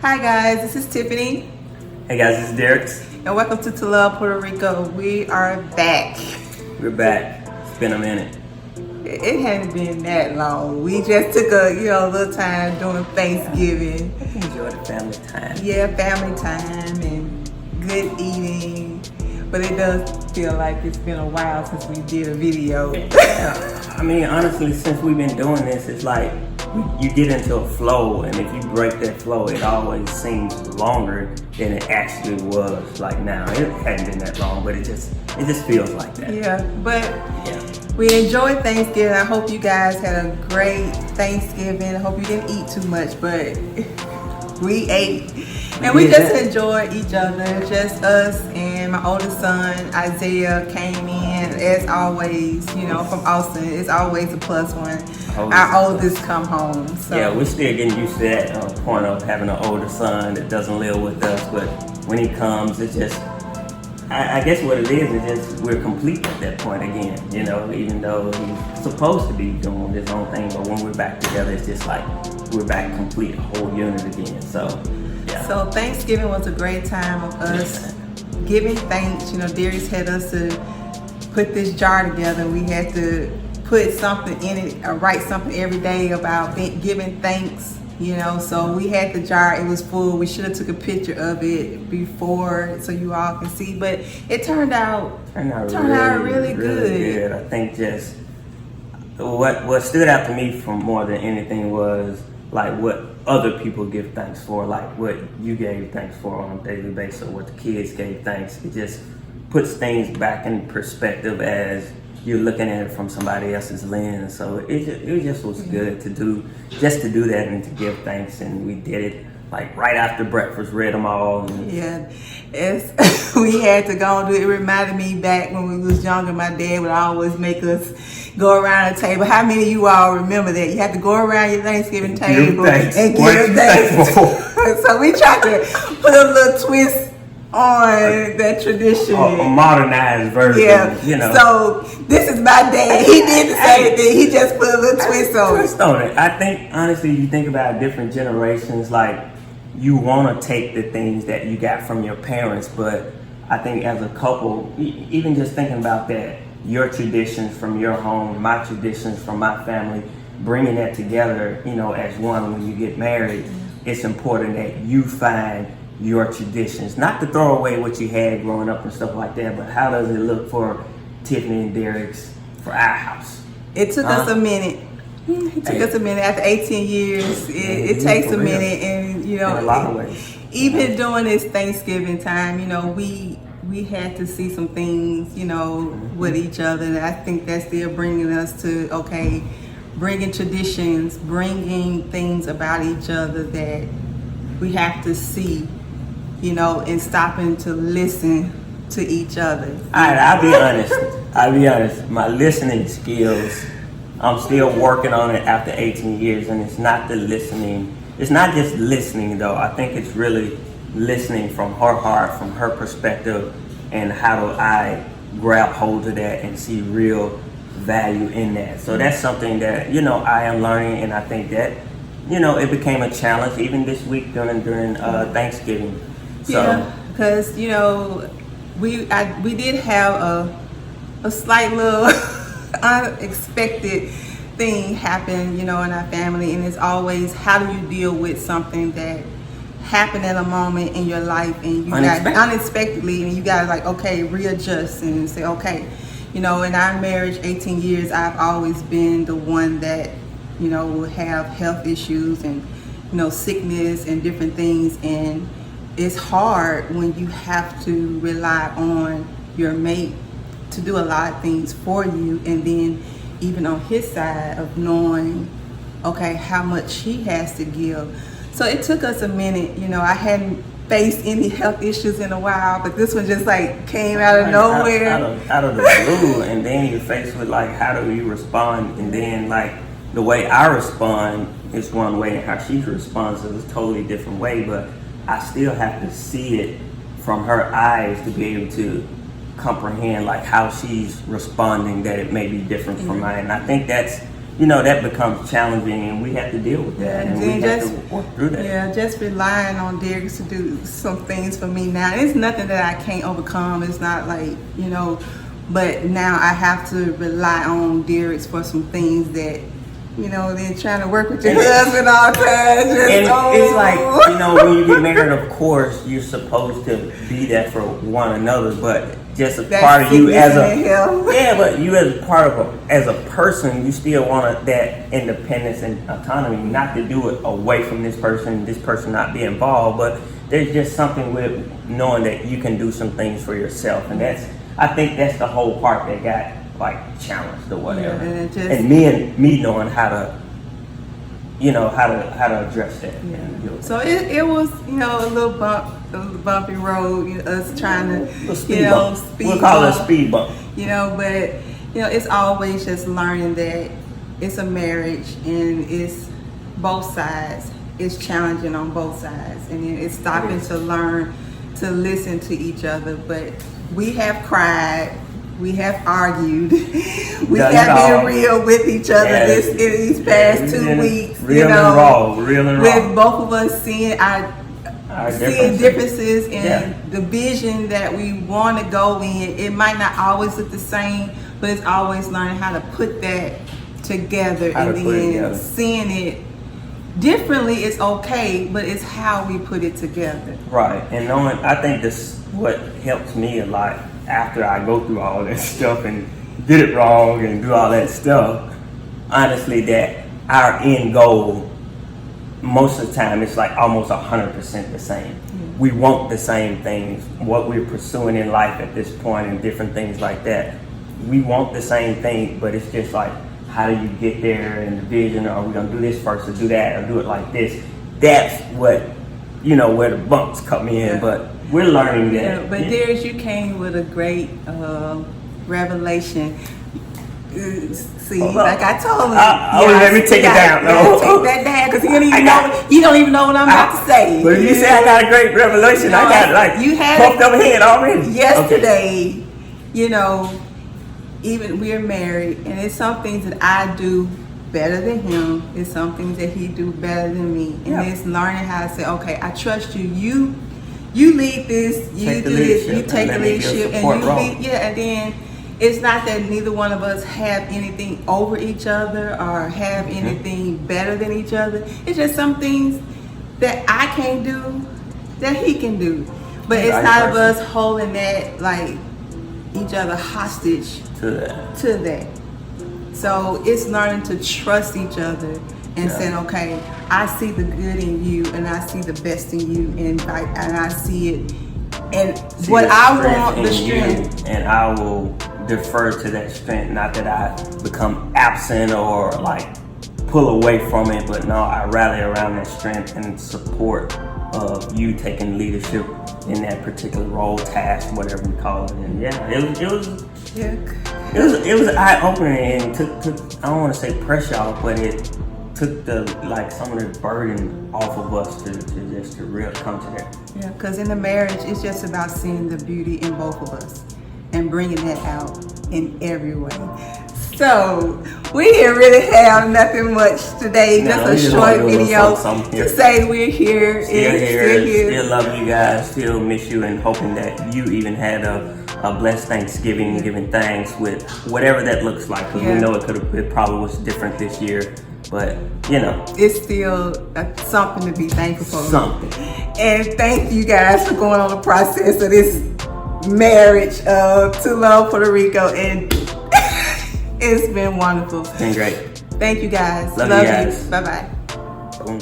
Hi guys, this is Tiffany, Hey guys, this is Derek. and welcome to Love Puerto Rico. We are back. We're back. It's been a minute. It hadn't been that long. We just took a little time doing Thanksgiving. Enjoy the family time. Yeah, family time and good eating. But it does feel like it's been a while since we did a video. Yeah. I mean, honestly, since we've been doing this, it's like you get into a flow, and if you break that flow, it always seems longer than it actually was. Like now, it hadn't been that long, but it just feels like that. Yeah, but Yeah. we enjoyed Thanksgiving. I hope you guys had a great Thanksgiving. I hope you didn't eat too much, but we ate. And we just enjoyed each other, just us and my oldest son, Isaiah, came in as always, from Austin. It's always a plus when our oldest come home. So. Yeah, we're still getting used to that point of having an older son that doesn't live with us, but when he comes, it's just, I guess what it is just we're complete at that point again, even though he's supposed to be doing his own thing, but when we're back together, it's just like we're back complete, whole unit again, so. Yeah. So Thanksgiving was a great time of us giving thanks. Darius had us to put this jar together. We had to put something in it, or write something every day about giving thanks. So we had the jar. It was full. We should have took a picture of it before so you all can see. But it turned out really good. I think just what stood out to me from more than anything was like what other people give thanks for, like what you gave thanks for on a daily basis, or what the kids gave thanks. It just puts things back in perspective as you're looking at it from somebody else's lens. So it just was good to do that and to give thanks, and we did it like right after breakfast, read them all. Yeah, we had to go and do it. It reminded me back when we was younger, my dad would always make us go around the table. How many of you all remember that? You had to go around your Thanksgiving table and give thanks. So we tried to put a little twist on that tradition. A modernized version. Yeah. So this is my dad. He did the same thing. He just put a little twist on it. I think, honestly, you think about different generations, like you want to take the things that you got from your parents, but I think as a couple, even just thinking about that, your traditions from your home, my traditions from my family, bringing that together, as one when you get married, it's important that you find your traditions, not to throw away what you had growing up and stuff like that, but how does it look for Tiffany and Derek's, for our house? It took us a minute. It took us a minute. After 18 years, it takes a minute, and in a lot of ways. Even during this Thanksgiving time, we had to see some things, with each other. And I think that's still bringing us to bringing traditions, bringing things about each other that we have to see, and stopping to listen to each other. All right, I'll be honest. My listening skills, I'm still working on it after 18 years, and it's not the listening. It's not just listening, though. I think it's really listening from her heart, from her perspective, and how do I grab hold of that and see real value in that. So that's something that, I am learning, and I think that, it became a challenge even this week during Thanksgiving. So, yeah, because, we did have a slight little unexpected thing happen, in our family, and it's always how do you deal with something that happened at a moment in your life, and you got unexpectedly, and you got to readjust and say, okay, in our marriage, 18 years, I've always been the one that, will have health issues and, sickness and different things, and it's hard when you have to rely on your mate to do a lot of things for you, and then even on his side of knowing, how much he has to give. So it took us a minute. I hadn't faced any health issues in a while, but this one just came out of nowhere. Out of the blue, and then you're faced with how do you respond, and then the way I respond is one way, and how she responds is a totally different way, but I still have to see it from her eyes to be able to comprehend how she's responding, that it may be different from mine. And I think that's that becomes challenging, and we have to deal with that, and we have to work through that. Yeah, just relying on Derek to do some things for me now. It's nothing that I can't overcome. It's not like, but now I have to rely on Derek for some things that, then trying to work with your husband all the time. It's like, when you get married, of course, you're supposed to be there for one another, but just as part of you as but you as a person, you still want that independence and autonomy, not to do it away from this person not be involved, but there's just something with knowing that you can do some things for yourself, and I think that's the whole part that got like challenged or whatever, and me knowing how to address that. Yeah. So it was a little bumpy road, us trying to speed we'll call it a speed bump. But it's always just learning that it's a marriage and it's both sides. It's challenging on both sides, and it's stopping to learn to listen to each other. But we have cried. We have argued. We have been real with each other these past 2 weeks. Real and raw. With both of us seeing differences in the vision that we want to go in. It might not always look the same, but it's always learning how to put that together, and then seeing it differently is okay, but it's how we put it together. Right, and I think this what helps me a lot after I go through all that stuff and get it wrong and do all that stuff. Honestly, that our end goal, most of the time, it's like almost 100% the same. Mm-hmm. We want the same things, what we're pursuing in life at this point and different things like that. We want the same thing, but it's just like, how do you get there, and the vision, or are we gonna do this first or do that or do it like this? That's what, where the bumps come in, but we're learning that. Yeah, but Darius, you came with a great revelation. See, like I told him. Let me take it down. Take that down, because you don't even know what I'm about to say. But you said I got a great revelation. I got you had puffed up head already. Yesterday, even we're married, and it's some things that I do better than him. It's some things that he do better than me, and it's learning how to say, okay, I trust you. You lead this. You do this. You take the leadership, and you lead. Yeah, and then it's not that neither one of us have anything over each other or have anything better than each other. It's just some things that I can't do that he can do. But it's not of us holding that like each other hostage to that. So it's learning to trust each other and saying, okay, I see the good in you, and I see the best in you, and I see it. And what I want, the strength. And I will defer to that strength, not that I become absent or like pull away from it, but no, I rally around that strength and support of you taking leadership in that particular role, task, whatever we call it. And it was eye opening, and took I don't want to say pressure off, but it took some of the burden off of us to really come to that. Yeah, because in the marriage, it's just about seeing the beauty in both of us and bringing that out in every way. So we didn't really have nothing much today. Just a short video to say we're here. Still here. Still love you guys. Still miss you, and hoping that you even had a blessed Thanksgiving, giving thanks with whatever that looks like. Because we know it probably was different this year. But, it's still something to be thankful for. Something. And thank you guys for going on the process of this marriage to love Puerto Rico. And it's been wonderful. It's been great. Thank you guys. Love you guys. Bye-bye. Boom.